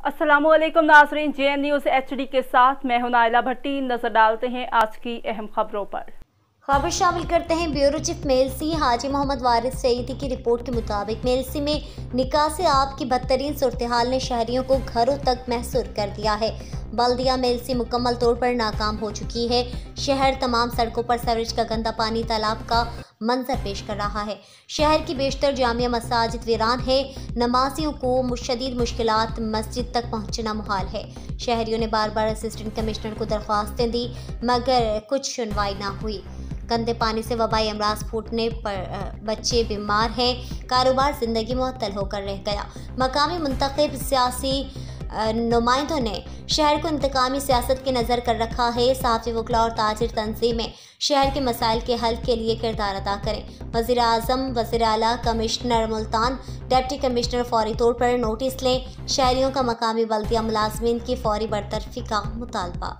अस्सलामुअलैकुम नाज़रीन, JN news HD के साथ मैं हूं नाइला भट्टी। नजर डालते हैं आज की अहम खबरों पर। खबर शामिल करते हैं ब्यूरो चीफ मेलसी हाजी मोहम्मद वारिस सईदी की रिपोर्ट के मुताबिक मेलसी में निकासी आब की बदतरीन सूरत हाल ने शहरियों को घरों तक महसूर कर दिया है। बल्दिया मेलसी मुकम्मल तौर पर नाकाम हो चुकी है। शहर तमाम सड़कों पर सीवरेज का गंदा पानी तालाब का मंजर पेश कर रहा है। शहर की बेशतर जामिया मसाजिद वीरान है। नमाजियों को शदीद मुश्किलात मस्जिद तक पहुँचना मुहाल है। शहरियों ने बार बार असिस्टेंट कमिश्नर को दरख्वास्तें दी मगर कुछ सुनवाई ना हुई। गंदे पानी से वबाई अमराज फूटने पर बच्चे बीमार हैं। कारोबार जिंदगी मुअत्तल होकर रह गया। मकामी मुंतखब सियासी नुमाइंदों ने शहर को इंतकामी सियासत के नज़र कर रखा है। सहाफ़ी वकला और ताजिर तंजीमें शहर के मसाइल के हल के लिए किरदार अदा करें। वज़ीर आज़म, वज़ीर आला, कमिश्नर मुल्तान, डिप्टी कमिश्नर फौरी तौर पर नोटिस लें। शहरियों का मकामी बल्दिया मुलाजमीन की फौरी बरतरफी का मुतालबा।